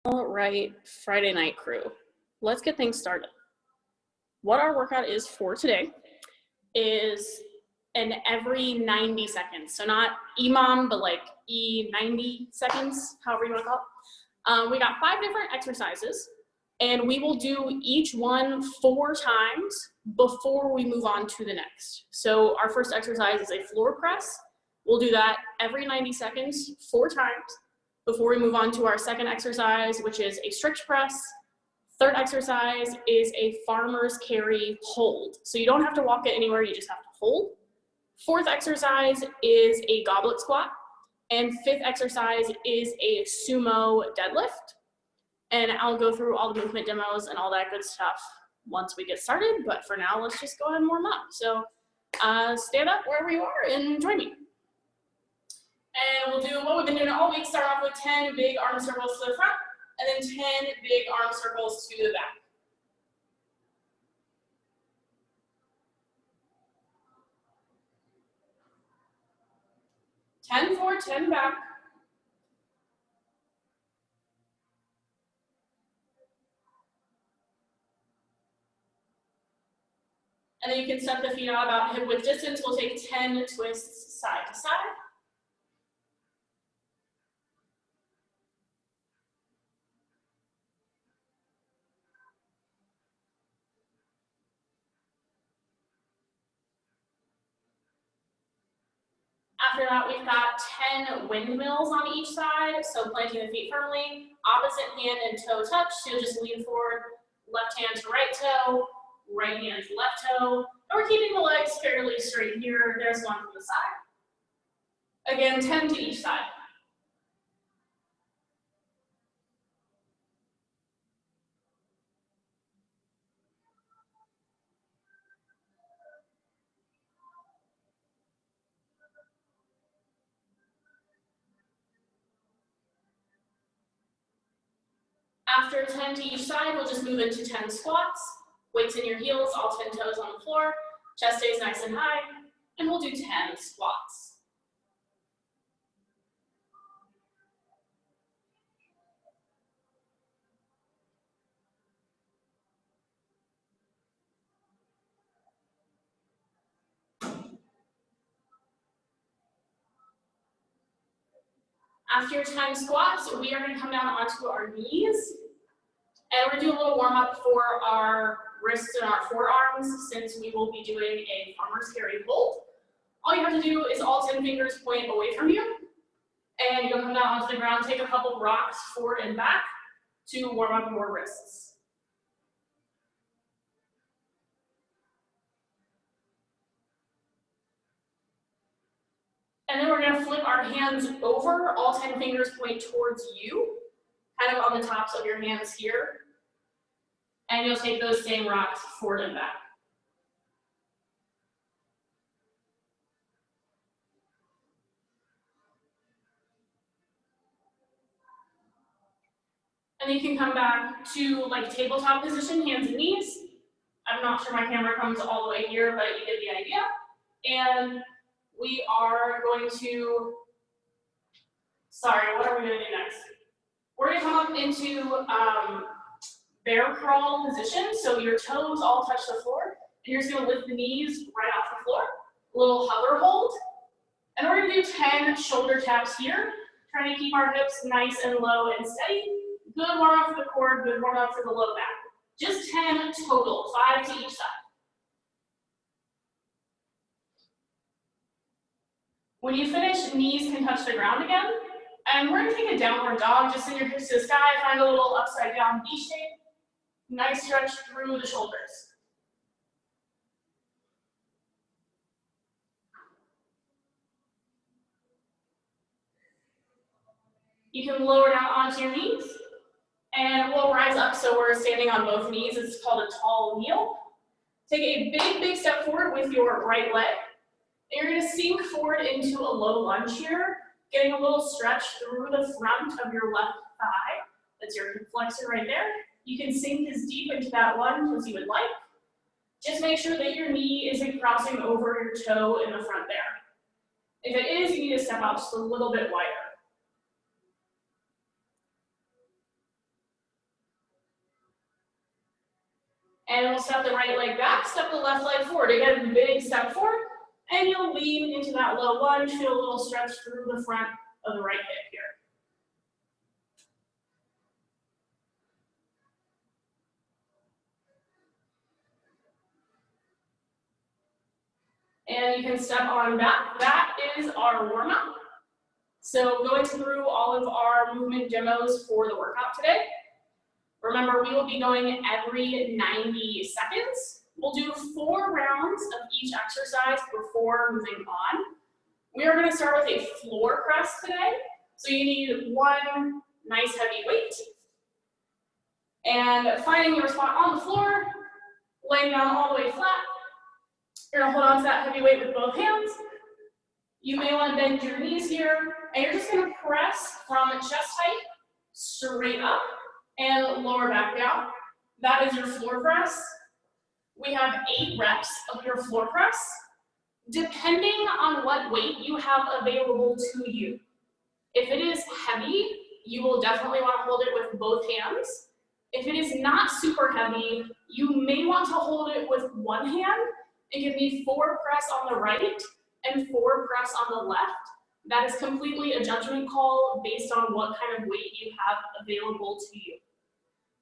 All right, Friday night crew, let's get things started. What our workout is for today is an every 90 seconds. So not EMOM, but like E90 seconds, however you want to call it. We got 5 different exercises, and we will do each one 4 times before we move on to the next. So our first exercise is a floor press. We'll do that every 90 seconds, 4 times, before we move on to our second exercise, which is a strict press. Third exercise is a farmer's carry hold. So you don't have to walk it anywhere, you just have to hold. Fourth exercise is a goblet squat. And fifth exercise is a sumo deadlift. And I'll go through all the movement demos and all that good stuff once we get started. But for now, let's just go ahead and warm up. So stand up wherever you are and join me. And we'll do what we've been doing all week. Start off with 10 big arm circles to the front, and then 10 big arm circles to the back. Ten forward, 10 back. And then you can step the feet out about hip width distance. We'll take 10 twists side to side. After that, we've got 10 windmills on each side. So planting the feet firmly, opposite hand and toe touch. So you'll just lean forward, left hand to right toe, right hand to left toe. And we're keeping the legs fairly straight here. There's one from the side. Again, 10 to each side. After 10 to each side, we'll just move into 10 squats. Weights in your heels, all 10 toes on the floor. Chest stays nice and high. And we'll do 10 squats. After 10 squats, we are going to come down onto our knees. And we're going to do a little warm up for our wrists and our forearms, since we will be doing a farmer's carry hold. All you have to do is all 10 fingers point away from you. And you'll come down onto the ground, take a couple rocks forward and back to warm up your wrists. And then we're going to flip our hands over, all 10 fingers point towards you, kind of on the tops of your hands here. And you'll take those same rocks forward and back. And then you can come back to like tabletop position, hands and knees. I'm not sure my camera comes all the way here, but you get the idea. And we are going to, what are we going to do next? We're going to come up into bear crawl position. So your toes all touch the floor. And you're just going to lift the knees right off the floor. A little hover hold. And we're going to do 10 shoulder taps here, trying to keep our hips nice and low and steady. Good warm up for the core, good warm up for the low back. Just 10 total, 5 to each side. When you finish, knees can touch the ground again. And we're going to take a downward dog, just send your hips to the sky, find a little upside down V shape. Nice stretch through the shoulders. You can lower down onto your knees. And we'll rise up so we're standing on both knees. It's called a tall kneel. Take a big, big step forward with your right leg. And you're going to sink forward into a low lunge here, getting a little stretch through the front of your left thigh. That's your hip flexor right there. You can sink as deep into that lunge as you would like. Just make sure that your knee isn't crossing over your toe in the front there. If it is, you need to step out just a little bit wider. And we'll step the right leg back, step the left leg forward. Again, big step forward, and you'll lean into that low lunge, feel a little stretch through the front of the right hip here. And you can step on back. That is our warm-up. So going through all of our movement demos for the workout today. Remember, we will be going every 90 seconds. We'll do 4 rounds of each exercise before moving on. We are going to start with a floor press today. So you need one nice heavy weight. And finding your spot on the floor, laying down all the way flat. You're going to hold on to that heavy weight with both hands. You may want to bend your knees here, and you're just going to press from chest height straight up and lower back down. That is your floor press. We have 8 reps of your floor press, depending on what weight you have available to you. If it is heavy, you will definitely want to hold it with both hands. If it is not super heavy, you may want to hold it with one hand and give me 4 press on the right and 4 press on the left. That is completely a judgment call based on what kind of weight you have available to you.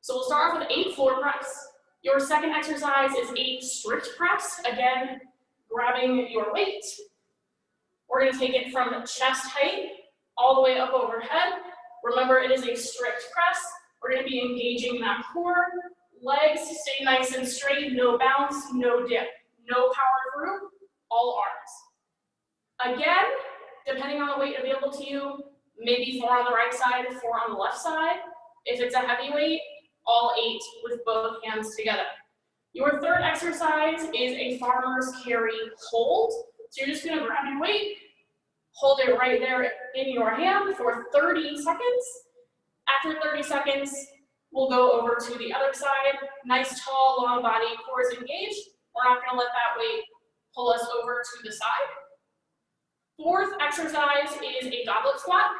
So we'll start off with 8 floor press. Your second exercise is 8 strict press. Again, grabbing your weight. We're going to take it from chest height all the way up overhead. Remember, it is a strict press. We're going to be engaging that core. Legs stay nice and straight, no bounce, no dip, no power through, all arms. Again, depending on the weight available to you, maybe 4 on the right side, 4 on the left side. If it's a heavy weight, all 8 with both hands together. Your third exercise is a farmer's carry hold. So you're just going to grab your weight, hold it right there in your hand for 30 seconds. After 30 seconds, we'll go over to the other side. Nice, tall, long body, core is engaged. We're not going to let that weight pull us over to the side. Fourth exercise is a goblet squat.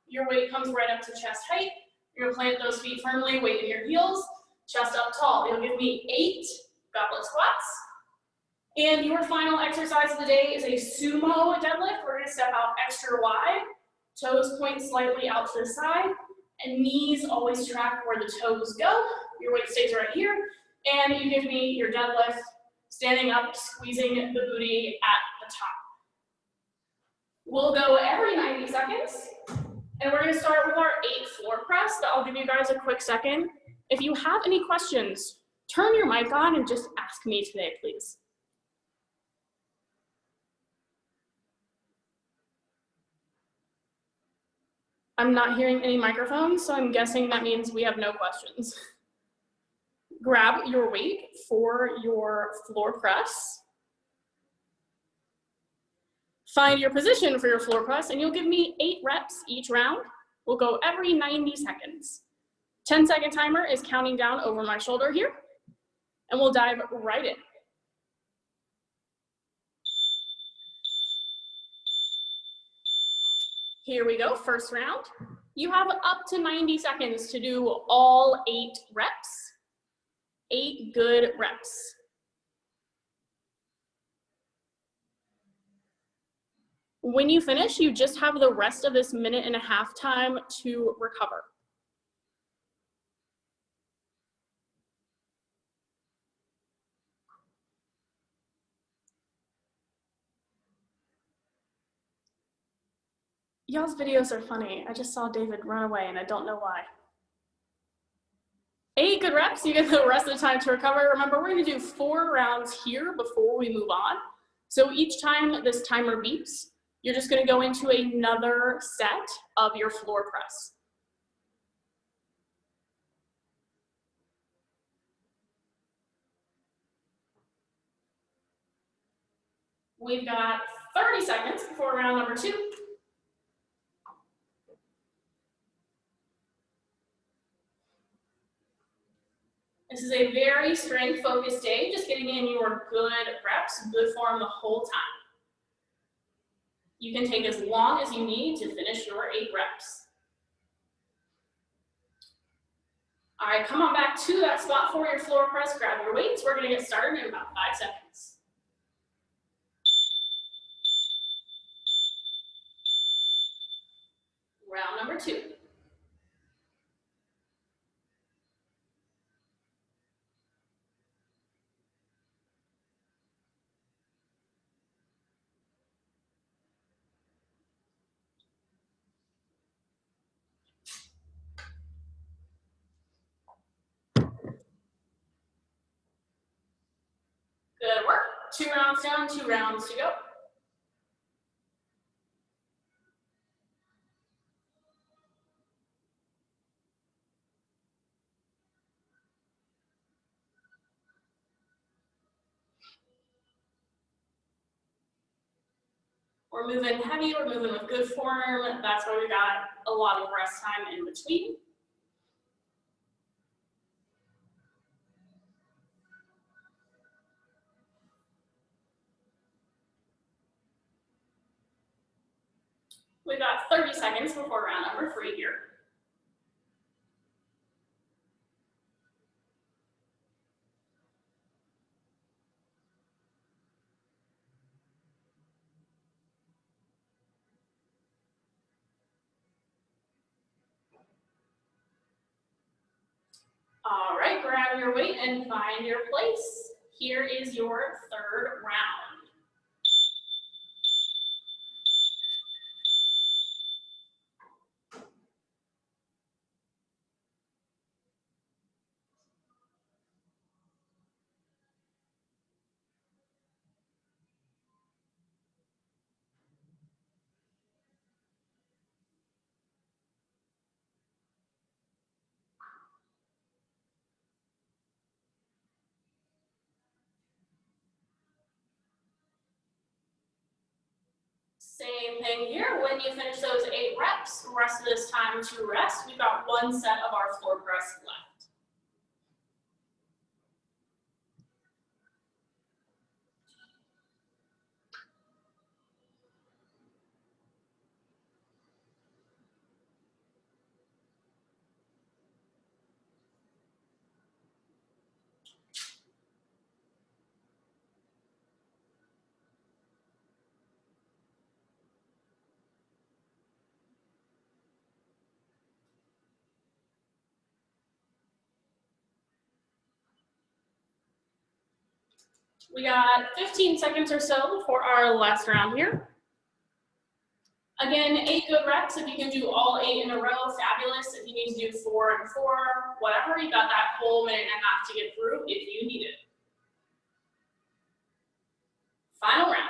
Your weight comes right up to chest height. You're going to plant those feet firmly, weight in your heels, chest up tall. You'll give me 8 goblet squats. And your final exercise of the day is a sumo deadlift. We're going to step out extra wide, toes point slightly out to the side, and knees always track where the toes go. Your weight stays right here, and you give me your deadlift, standing up, squeezing the booty at the top. We'll go every 90 seconds, and we're going to start with our 8 floor press, but I'll give you guys a quick second. If you have any questions, turn your mic on and just ask me today, please. I'm not hearing any microphones, so I'm guessing that means we have no questions. Grab your weight for your floor press. Find your position for your floor press, and you'll give me 8 reps each round. We'll go every 90 seconds. 10-second timer is counting down over my shoulder here, and we'll dive right in. Here we go, first round. You have up to 90 seconds to do all 8 reps. 8 good reps. When you finish, you just have the rest of this 1.5 minute time to recover. Y'all's videos are funny. I just saw David run away and I don't know why. 8 good reps, you get the rest of the time to recover. Remember, we're gonna do 4 rounds here before we move on. So each time this timer beeps, you're just gonna go into another set of your floor press. We've got 30 seconds before round number 2. This is a very strength-focused day, just getting in your good reps, good form the whole time. You can take as long as you need to finish your 8 reps. All right, come on back to that spot for your floor press. Grab your weights. We're gonna get started in about 5 seconds. Round number 2. Good work. 2 rounds down, 2 rounds to go. We're moving heavy, we're moving with good form. That's why we got a lot of rest time in between. We've got 30 seconds before round number 3 here. All right, grab your weight and find your place. Here is your 3rd round. Same thing here. When you finish those 8 reps, rest of this time to rest. We've got 1 set of our floor press left. We got 15 seconds or so for our last round here. Again, 8 good reps. If you can do all 8 in a row, fabulous. If you need to do 4 and 4, whatever, you got that whole minute and a half to get through if you need it. Final round.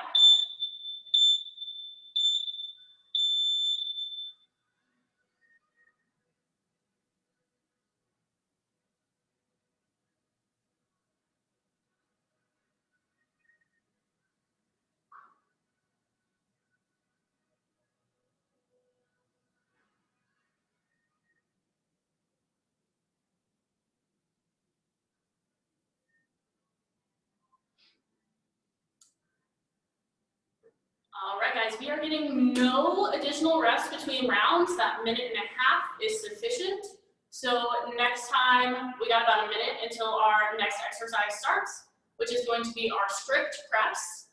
All right, guys, we are getting no additional rest between rounds. That minute and a half is sufficient. So next time, we got about a minute until our next exercise starts, which is going to be our strict press.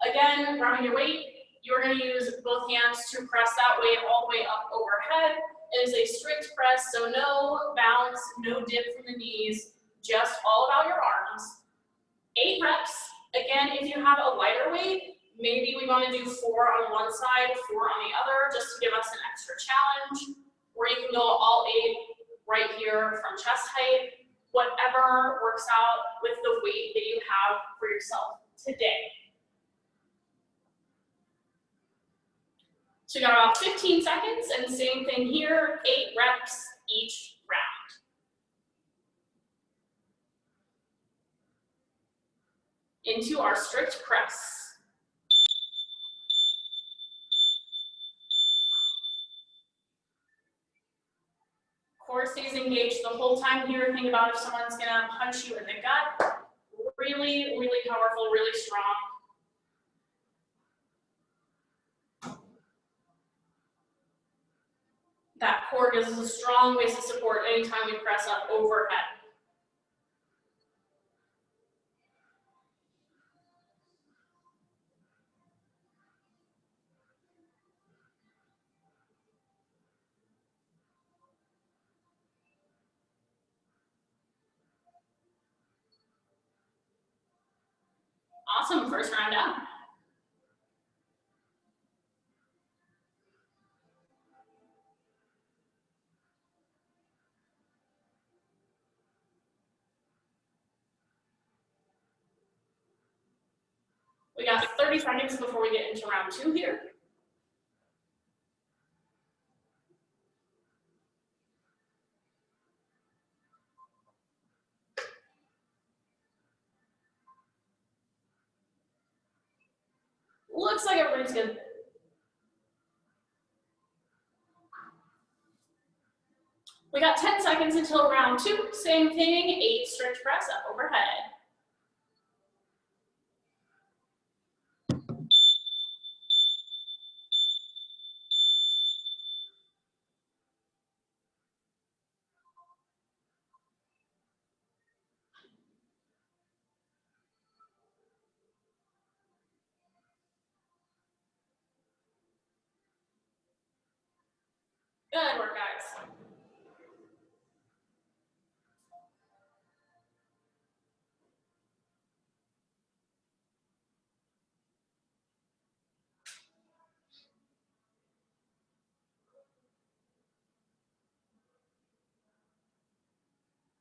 Again, grabbing your weight, you're going to use both hands to press that weight all the way up overhead. It is a strict press, so no bounce, no dip from the knees, just all about your arms. 8 reps. Again, if you have a lighter weight, maybe we want to do 4 on one side, 4 on the other, just to give us an extra challenge. Or you can go all 8 right here from chest height. Whatever works out with the weight that you have for yourself today. So we got about 15 seconds, and same thing here, 8 reps each round. Into our strict press. Core stays engaged the whole time here. Think about if someone's gonna punch you in the gut. Really, really powerful, really strong. That core gives us a strong base of support anytime we press up overhead. Awesome, first round down. We got 30 seconds before we get into round 2 here. Looks like everybody's good. We got 10 seconds until round 2. Same thing, 8 strict press up overhead. Good work, guys.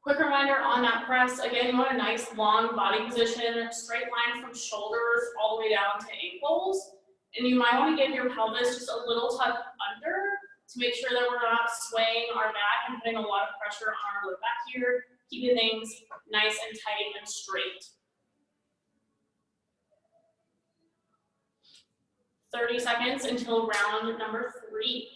Quick reminder on that press, again, you want a nice long body position, straight line from shoulders all the way down to ankles. And you might want to give your pelvis just a little tuck under to make sure that we're not swaying our back and putting a lot of pressure on our low back here, keeping things nice and tight and straight. 30 seconds until round number 3.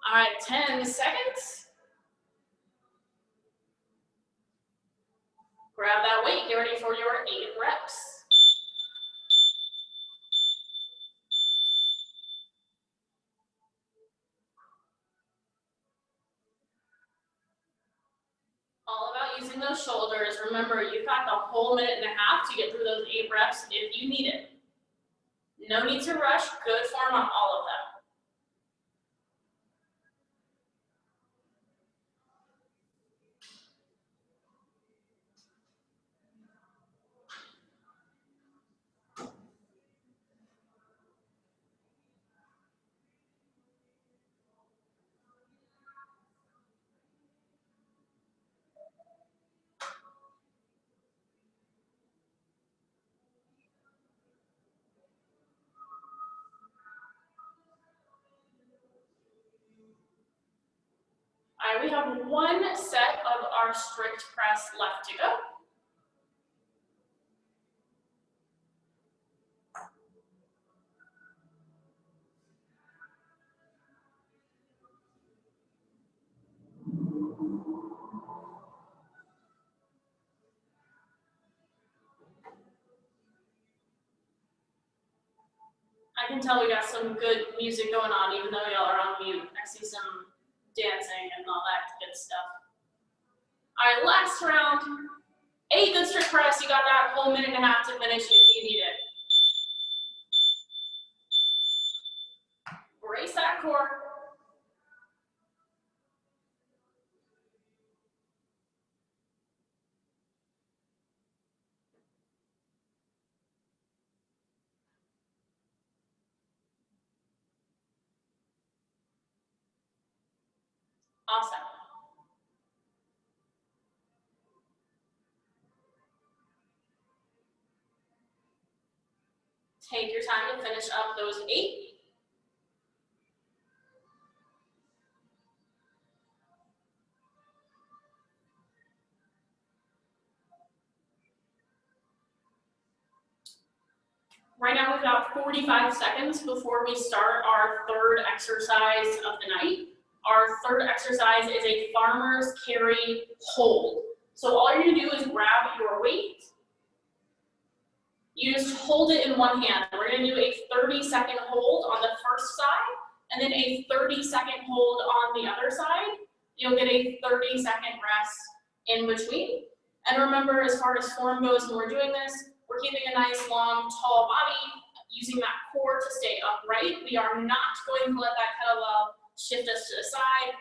All right, 10 seconds. Grab that weight, get ready for your 8 reps. All about using those shoulders. Remember, you've got the whole minute and a half to get through those 8 reps if you need it. No need to rush, good form on all of them. All right, we have 1 set of our strict press left to go. I can tell we got some good music going on, even though y'all are on mute. I see some dancing and all that good stuff. All right, last round. 8 good strict press. You got that whole minute and a half to finish if you need it. Brace that core. Awesome. Take your time to finish up those 8. Right now we've got 45 seconds before we start our third exercise of the night. Our third exercise is a farmer's carry hold. So all you're gonna do is grab your weight. You just hold it in one hand. We're gonna do a 30-second hold on the first side, and then a 30-second hold on the other side. You'll get a 30-second rest in between. And remember, as far as form goes when we're doing this, we're keeping a nice, long, tall body, using that core to stay upright. We are not going to let that kettlebell shift us to the side,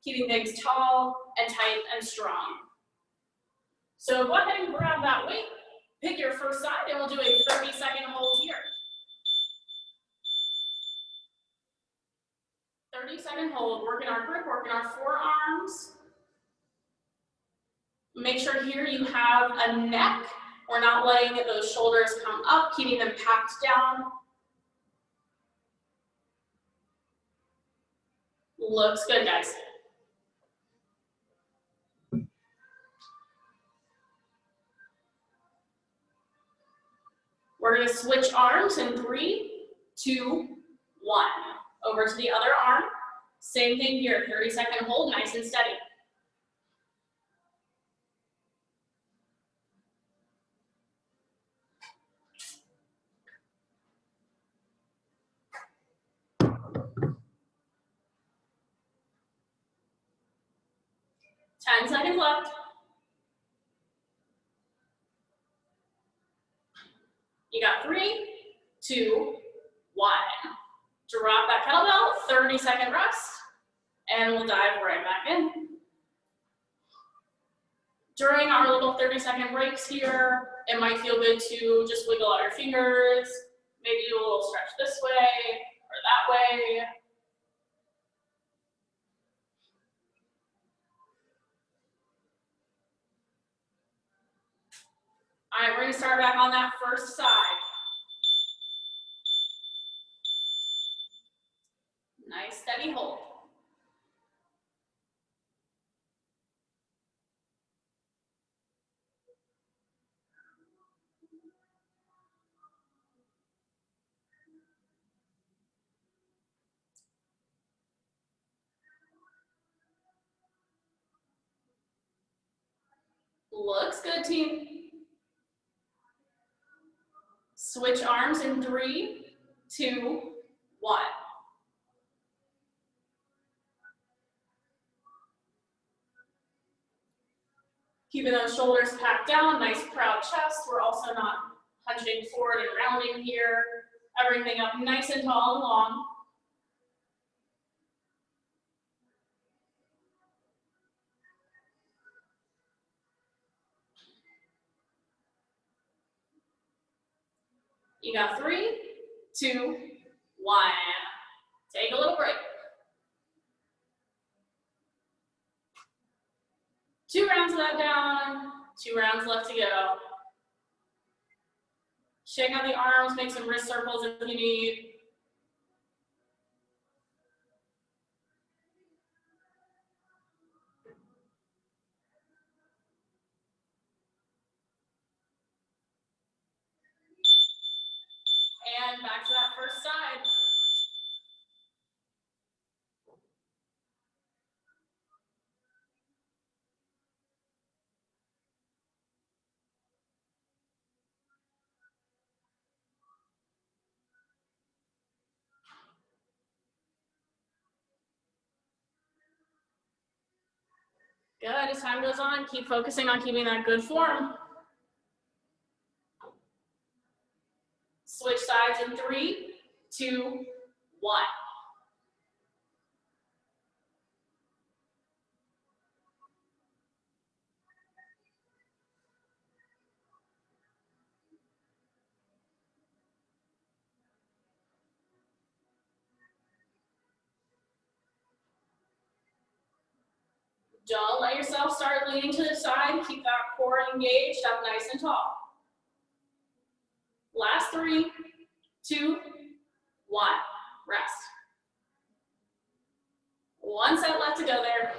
keeping things tall and tight and strong. So go ahead and grab that weight, pick your first side, and we'll do a 30-second hold here. 30-second hold, working our grip, working our forearms. Make sure here you have a neck. We're not letting those shoulders come up, keeping them packed down. Looks good, guys. We're gonna switch arms in 3, 2, 1. Over to the other arm. Same thing here, 30-second hold, nice and steady. Ten seconds left. You got 3, 2, 1. Drop that kettlebell, 30-second rest, and we'll dive right back in. During our little 30-second breaks here, it might feel good to just wiggle out your fingers, maybe do a little stretch this way or that way. All right, we're gonna start back on that first side. Nice, steady hold. Looks good, team. Switch arms in 3, 2, 1. Keeping those shoulders packed down, nice proud chest. We're also not hunching forward and rounding here. Everything up nice and tall and long. You got 3, 2, 1. Take a little break. 2 rounds of that down, 2 rounds left to go. Shake out the arms, make some wrist circles if you need. And back to that first side. Good, as time goes on, keep focusing on keeping that good form. Switch sides in 3, 2, 1. Don't let yourself start leaning to the side. Keep that core engaged up nice and tall. Last 3, 2, 1. Rest. 1 set left to go there.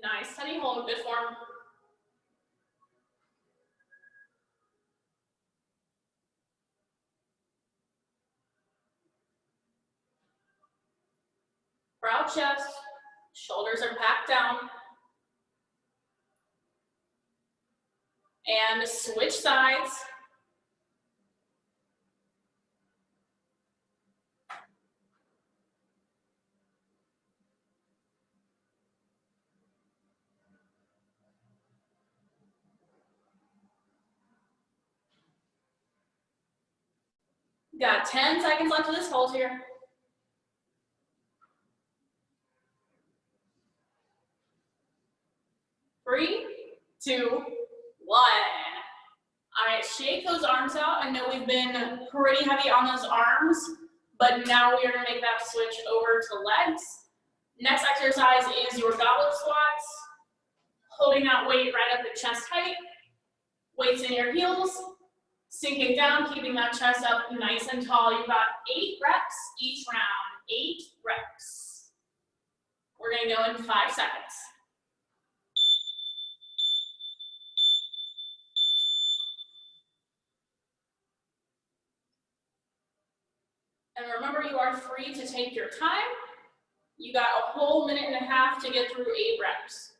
Nice, steady hold, good form. Proud chest, shoulders are packed down. And switch sides. Got 10 seconds left of this hold here. 3, 2, 1. All right, shake those arms out. I know we've been pretty heavy on those arms, but now we are gonna make that switch over to legs. Next exercise is your goblet squats. Holding that weight right up at chest height. Weights in your heels. Sinking down, keeping that chest up nice and tall. You've got 8 reps each round, 8 reps. We're gonna go in 5 seconds. And remember, you are free to take your time. You got a whole minute and a half to get through 8 reps.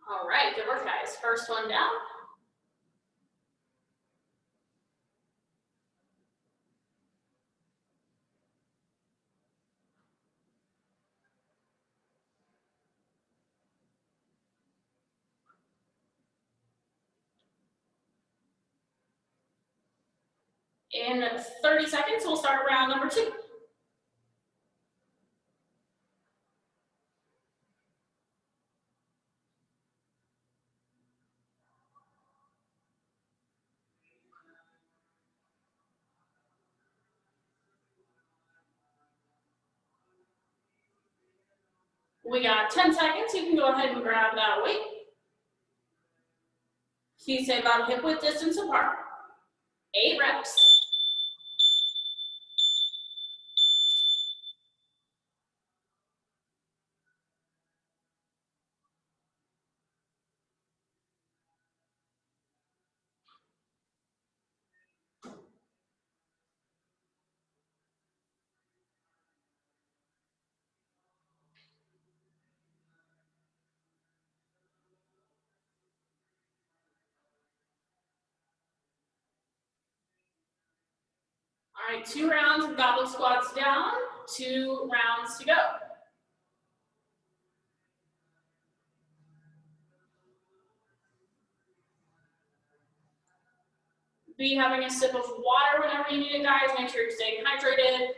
All right, good work, guys. First one down. In 30 seconds, we'll start round number 2. We got 10 seconds. You can go ahead and grab that weight. Feet stay about hip width distance apart. 8 reps. All right, 2 rounds of goblet squats down, 2 rounds to go. Be having a sip of water whenever you need it, guys. Make sure you're staying hydrated.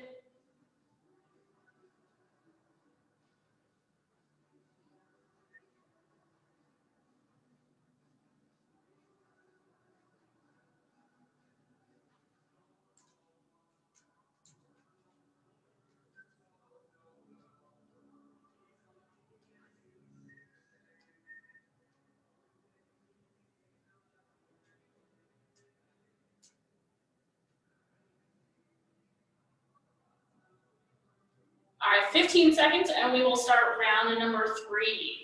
All right, 15 seconds, and we will start round number 3.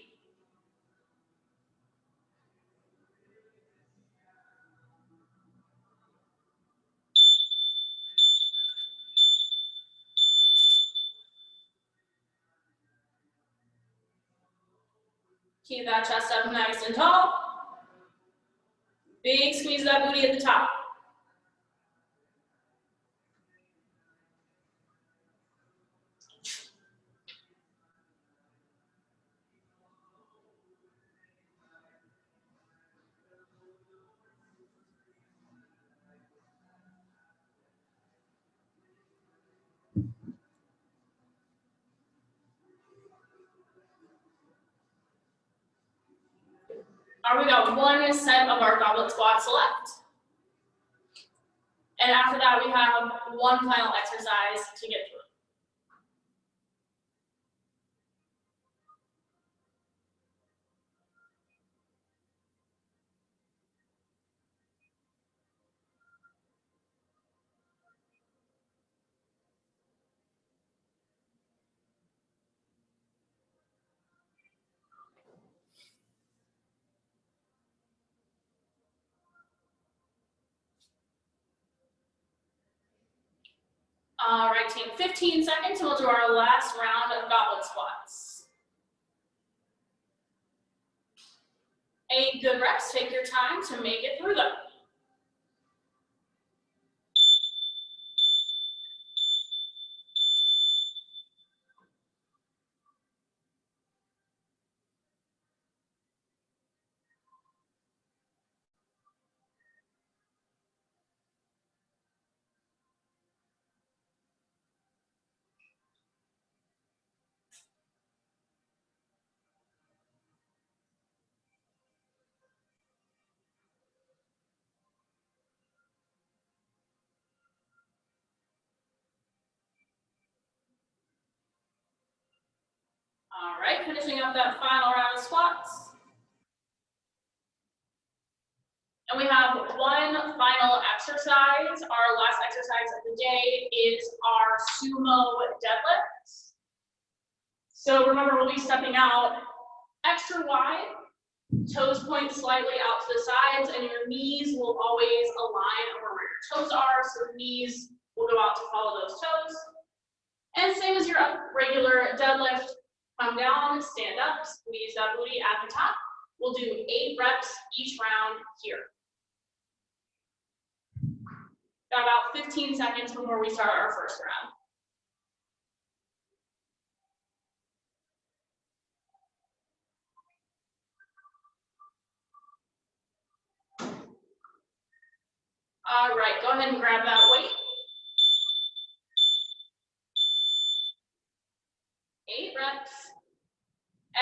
Keep that chest up nice and tall. Big squeeze of that booty at the top. All right, we got 1 set of our goblet squats left. And after that, we have one final exercise to get through. All right, team, 15 seconds, and we'll do our last round of goblet squats. 8 good reps, take your time to make it through them. All right, finishing up that final round of squats. And we have one final exercise. Our last exercise of the day is our Sumo Deadlifts. So remember, we'll be stepping out extra wide, toes point slightly out to the sides, and your knees will always align over where your toes are, so the knees will go out to follow those toes. And same as your regular deadlift, come down, stand up, squeeze that booty at the top. We'll do 8 reps each round here. Got about 15 seconds before we start our first round. All right, go ahead and grab that weight. 8 reps.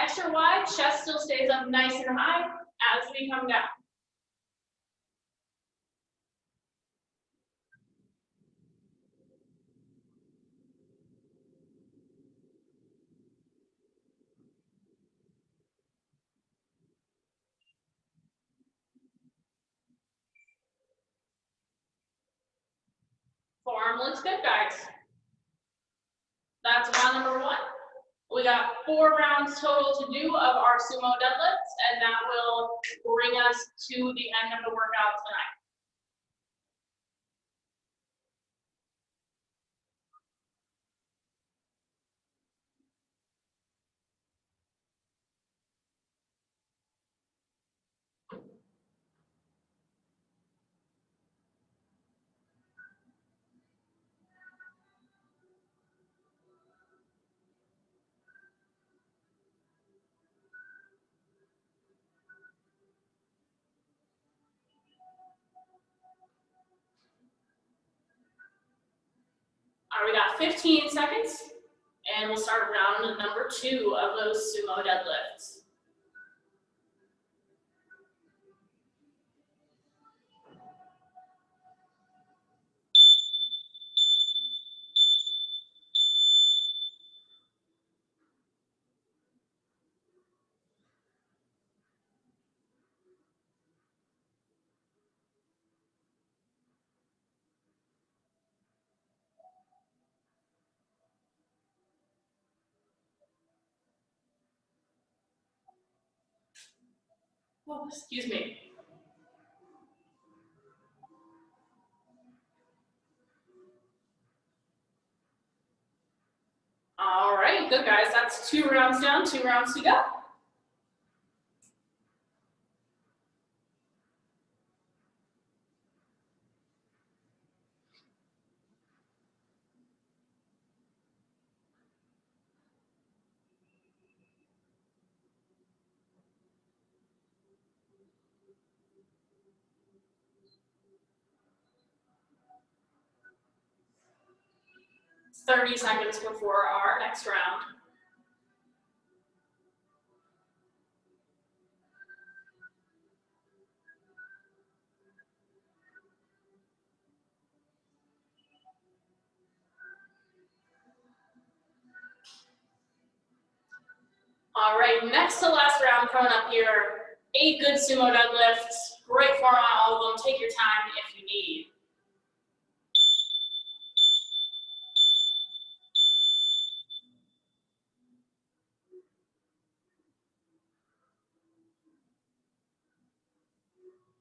Extra wide, chest still stays up nice and high as we come down. Forearm looks good, guys. That's round number 1. We got 4 rounds total to do of our sumo deadlifts, and that will bring us to the end of the workout tonight. All right, we got 15 seconds, and we'll start round number 2 of those sumo deadlifts. Oh, excuse me. All right, good guys. That's 2 rounds down, 2 rounds to go. It's 30 seconds before our next round. All right, next to last round coming up here. 8 good sumo deadlifts. Great form on all of them. Take your time if you need.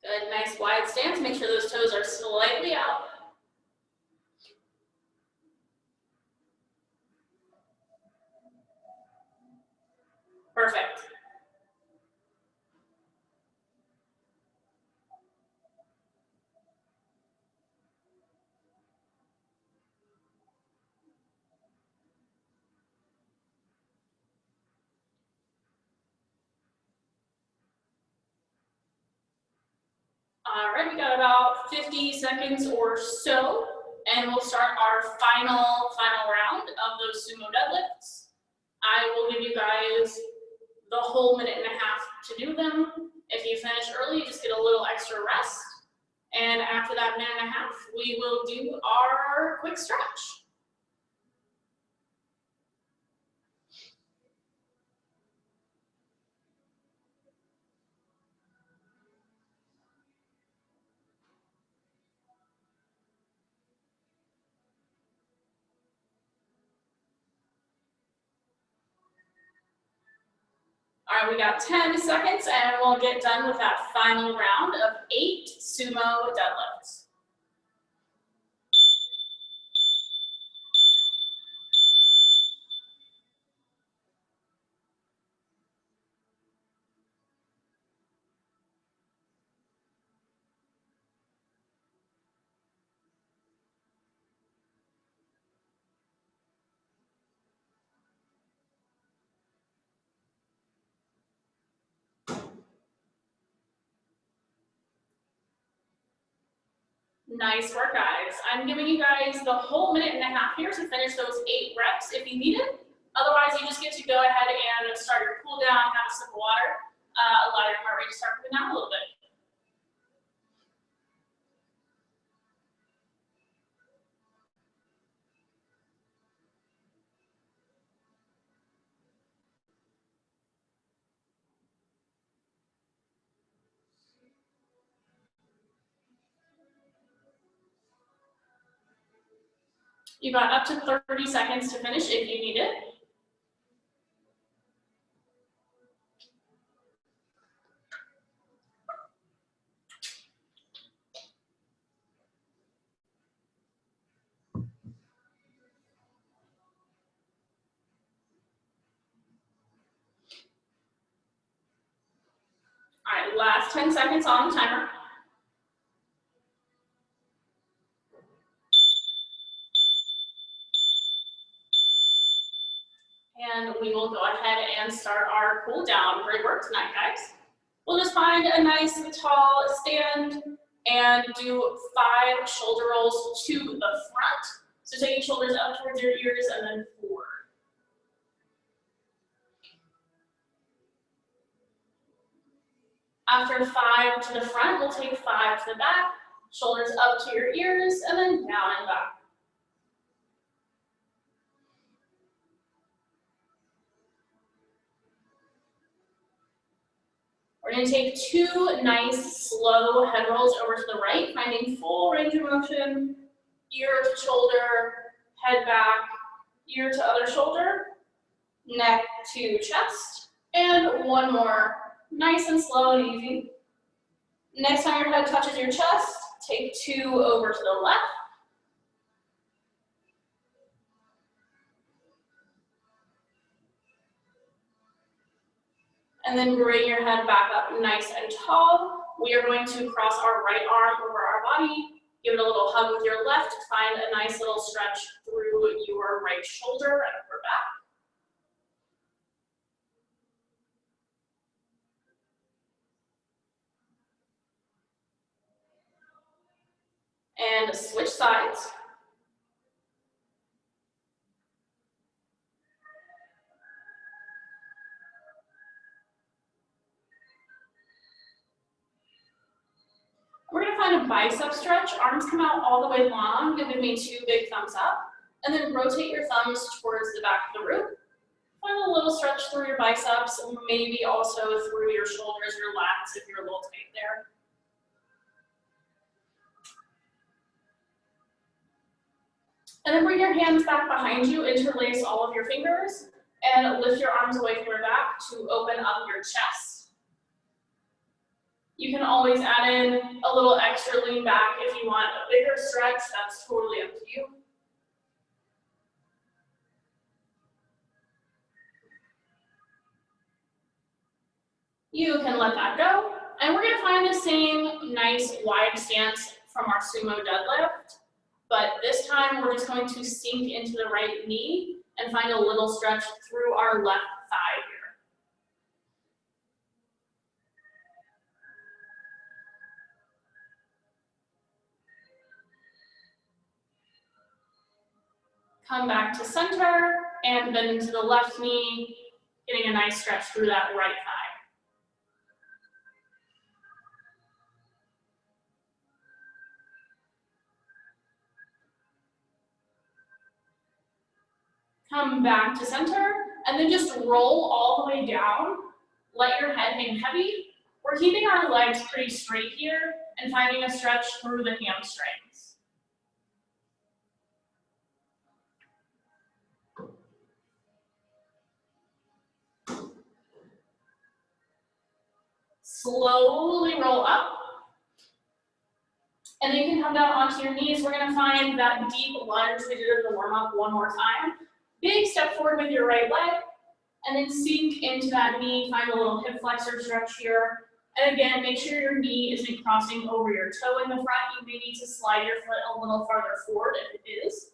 Good, nice wide stance. Make sure those toes are slightly out. Perfect. All right, we got about 50 seconds or so, and we'll start our final round of those sumo deadlifts. I will give you guys the whole minute and a half to do them. If you finish early, just get a little extra rest. And after that minute and a half, we will do our quick stretch. All right, we got 10 seconds and we'll get done with that final round of 8 sumo deadlifts. Nice work, guys. I'm giving you guys the whole minute and a half here to finish those 8 reps if you need it. Otherwise, you just get to go ahead and start your cool down, have a sip of water, allow your heart rate to start moving down a little bit. You got up to 30 seconds to finish if you need it. All right, last 10 seconds on the timer. And we will go ahead and start our cool down. Great work tonight, guys. We'll just find a nice tall stand and do 5 shoulder rolls to the front. So taking shoulders up towards your ears and then 4. After 5 to the front, we'll take 5 to the back, shoulders up to your ears, and then down and back. We're going to take 2 nice slow head rolls over to the right, finding full range of motion, ear to shoulder, head back, ear to other shoulder, neck to chest, and 1 more. Nice and slow and easy. Next time your head touches your chest, take 2 over to the left. And then bring your head back up nice and tall. We are going to cross our right arm over our body, give it a little hug with your left, find a nice little stretch through your right shoulder and upper back. And switch sides. We're going to find a bicep stretch. Arms come out all the way long, giving me 2 big thumbs up. And then rotate your thumbs towards the back of the room. Find a a little stretch through your biceps, maybe also through your shoulders, your lats if you're a little tight there. And then bring your hands back behind you, interlace all of your fingers, and lift your arms away from your back to open up your chest. You can always add in a little extra lean back if you want a bigger stretch, that's totally up to you. You can let that go. And we're gonna find the same nice wide stance from our sumo deadlift, but this time we're just going to sink into the right knee and find a little stretch through our left thigh here. Come back to center and bend into the left knee, getting a nice stretch through that right thigh. Come back to center, and then just roll all the way down. Let your head hang heavy. We're keeping our legs pretty straight here and finding a stretch through the hamstrings. Slowly roll up. And then you can come down onto your knees. We're gonna find that deep lunge we did in the warm-up one more time. Big step forward with your right leg, and then sink into that knee. Find a little hip flexor stretch here. And again, make sure your knee isn't crossing over your toe in the front. You may need to slide your foot a little farther forward if it is.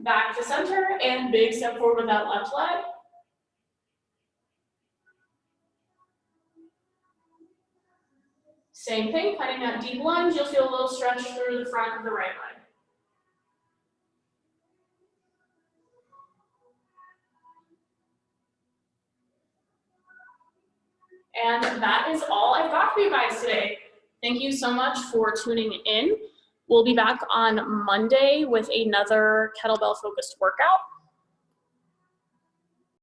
Back to center, and big step forward with that left leg. Same thing, finding that deep lunge, you'll feel a little stretch through the front of the right leg. And that is all I've got for you guys today. Thank you so much for tuning in. We'll be back on Monday with another kettlebell focused workout.